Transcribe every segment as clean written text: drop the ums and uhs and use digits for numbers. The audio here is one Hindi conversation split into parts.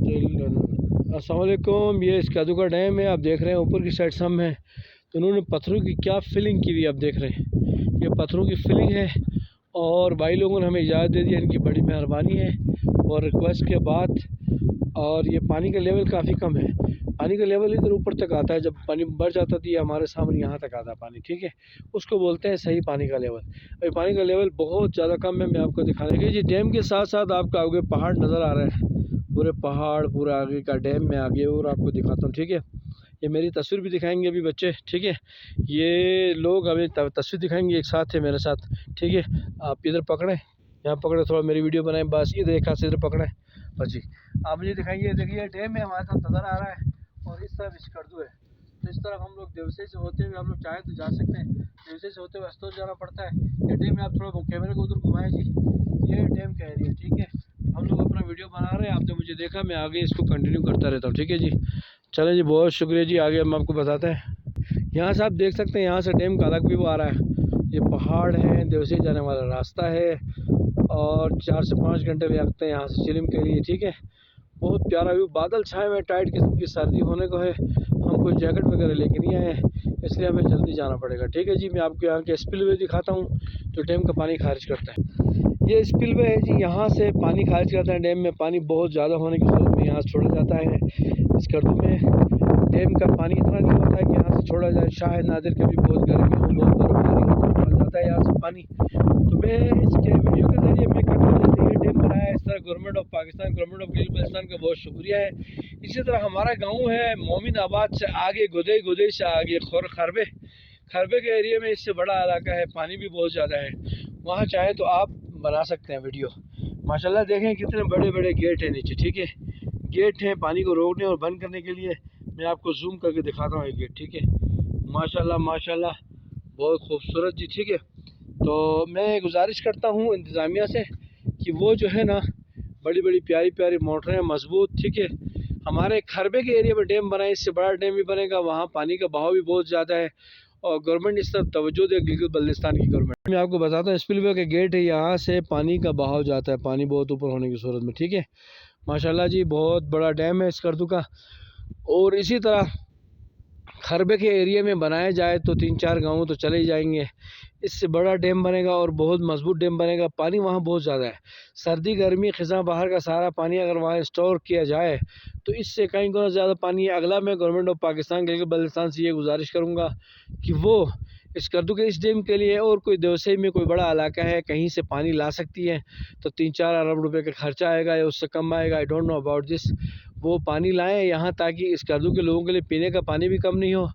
अस्सलाम वालेकुम। ये स्कादू का डैम है, आप देख रहे हैं ऊपर की साइड सम है। तो उन्होंने पत्थरों की क्या फिलिंग की हुई आप देख रहे हैं, ये पत्थरों की फिलिंग है। और भाई लोगों ने हमें इजाज़त दे दी, इनकी बड़ी मेहरबानी है और रिक्वेस्ट के बाद। और ये पानी का लेवल काफ़ी कम है, पानी का लेवल इधर ऊपर तक आता है, जब पानी बढ़ जाता तो ये हमारे सामने यहाँ तक आता है पानी, ठीक है। उसको बोलते हैं सही पानी का लेवल। और पानी का लेवल बहुत ज़्यादा कम है। मैं आपको दिखाने के जी डैम के साथ साथ आपको आगे पहाड़ नज़र आ रहे हैं, पूरे पहाड़ पूरा आगे का डैम में आगे और आपको दिखाता हूँ, ठीक है। ये मेरी तस्वीर भी दिखाएंगे अभी बच्चे, ठीक है। ये लोग अभी तस्वीर दिखाएंगे, एक साथ है मेरे साथ, ठीक है। आप इधर पकड़ें, यहाँ पकड़े, थोड़ा मेरी वीडियो बनाएं, बस इधर एक हाथ से इधर पकड़ें बस जी। आप मुझे दिखाइए, देखिए डैम में हमारे साथ नज़र आ रहा है और इस तरफ स्कर्दू है। तो इस तरफ हम लोग देवसे से होते हुए, हम लोग चाहे तो जा सकते हैं, देवसे से होते हुए अस्तोर जाना पड़ता है। ये डैम में आप थोड़ा कैमरे को उधर घुमाएं जी, ये डैम का एरिया, ठीक है। हम लोग अपना वीडियो बना रहे हैं, आपने मुझे देखा, मैं आगे इसको कंटिन्यू करता रहता हूँ, ठीक है जी। चलें जी, बहुत शुक्रिया जी। आगे हम आपको बताते हैं। यहाँ से आप देख सकते हैं, यहाँ से डैम का अलग व्यू आ रहा है। ये पहाड़ है, देवसे जाने वाला रास्ता है और 4 से 5 घंटे भी लगते हैं यहाँ से चिलिंग के लिए, ठीक है। बहुत प्यारा व्यू, बादल छाए हुए, टाइट किस्म की सर्दी होने को है। हम कोई जैकेट वगैरह लेके नहीं आए हैं, इसलिए हमें जल्दी जाना पड़ेगा, ठीक है जी। मैं आपको यहाँ के स्पिलवे दिखाता हूँ जो डैम का पानी खारिज करता है। ये स्पिलवे है जी, यहाँ से पानी खारिज करता है। डैम में पानी बहुत ज़्यादा होने की सूरत में यहाँ से छोड़ा जाता है। इस गर्दू में डैम का पानी इतना नहीं होता है कि यहाँ से छोड़ा जाए, शायद नादिर कभी बहुत गर्मी हो, बहुत बर्फबारी हो तो छोड़ा जाता है यहाँ से पानी। तो मैं इसके वीडियो के जरिए मैं जैसे ये डैम बनाया है, इस तरह government of Pakistan, government of Gilgit का बहुत शुक्रिया है। इसी तरह हमारा गाँव है मोमिनाबाद से आगे, गुदई से आगे खरबे के एरिया में इससे बड़ा इलाका है, पानी भी बहुत ज़्यादा है। वहाँ चाहे तो आप बना सकते हैं वीडियो। माशाल्लाह देखें कितने बड़े बड़े गेट हैं नीचे, ठीक है। गेट हैं पानी को रोकने और बंद करने के लिए। मैं आपको जूम करके दिखाता हूँ ये गेट, ठीक है। माशाल्लाह माशाल्लाह बहुत खूबसूरत जी, ठीक है। तो मैं गुजारिश करता हूँ इंतज़ामिया से कि वो जो है ना, बड़ी बड़ी प्यारी प्यारी मोटरें मजबूत, ठीक है, हमारे खरबे के एरिया में डैम बनाए, इससे बड़ा डैम भी बनेगा। वहाँ पानी का बहाव भी बहुत ज़्यादा है और गवर्नमेंट इस तरफ तवज्जो दे, गिलगित बल्तिस्तान की गवर्नमेंट। मैं आपको बताता हूँ, स्पिलवे के गेट है, यहाँ से पानी का बहाव जाता है, पानी बहुत ऊपर होने की सूरत में, ठीक है। माशाल्लाह जी बहुत बड़ा डैम है स्कर्दू का। और इसी तरह खरबे के एरिया में बनाया जाए तो 3-4 गाँव तो चले ही जाएंगे। इससे बड़ा डैम बनेगा और बहुत मजबूत डैम बनेगा। पानी वहाँ बहुत ज़्यादा है, सर्दी गर्मी खिज़ां बाहर का सारा पानी अगर वहाँ स्टोर किया जाए तो इससे कई गुना ज़्यादा पानी है। अगला मैं गवर्नमेंट ऑफ पाकिस्तान गिलगित बल्तिस्तान से ये गुजारिश करूँगा कि वो स्कर्दू के इस डैम के लिए, और कोई देवसई में कोई बड़ा इलाका है कहीं से पानी ला सकती है तो 3-4 अरब रुपए का खर्चा आएगा या उससे कम आएगा, I don't know about this. वो पानी लाएँ यहाँ ताकि स्कर्दू के लोगों के लिए पीने का पानी भी कम नहीं हो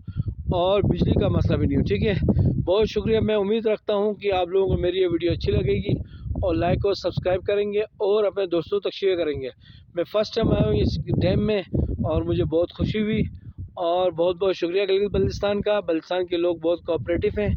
और बिजली का मसला भी नहीं हो, ठीक है। बहुत शुक्रिया। मैं उम्मीद रखता हूँ कि आप लोगों को मेरी ये वीडियो अच्छी लगेगी और लाइक और सब्सक्राइब करेंगे और अपने दोस्तों तक शेयर करेंगे। मैं फ़र्स्ट टाइम आया हूँ इस डैम में और मुझे बहुत खुशी हुई और बहुत बहुत शुक्रिया गिलगित बल्तिस्तान का। बल्तिस्तान के लोग बहुत कोऑपरेटिव हैं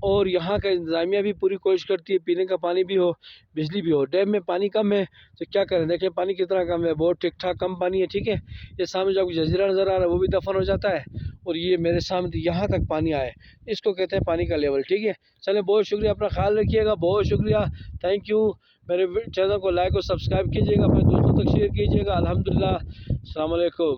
और यहाँ का इंतज़ामिया भी पूरी कोशिश करती है पीने का पानी भी हो, बिजली भी हो। डैम में पानी कम है तो क्या करें, देखें पानी कितना कम है, बहुत ठीक ठाक कम पानी है, ठीक है। ये सामने जो आपको जजीरा नज़र आ रहा है वो भी दफन हो जाता है और ये मेरे सामने यहाँ तक पानी आए, इसको कहते हैं पानी का लेवल, ठीक है। चलें, बहुत शुक्रिया, अपना ख्याल रखिएगा, बहुत शुक्रिया, थैंक यू। मेरे चैनल को लाइक और सब्सक्राइब कीजिएगा, अपने दोस्तों तक शेयर कीजिएगा। अल्हम्दुलिल्लाह, अस्सलाम वालेकुम।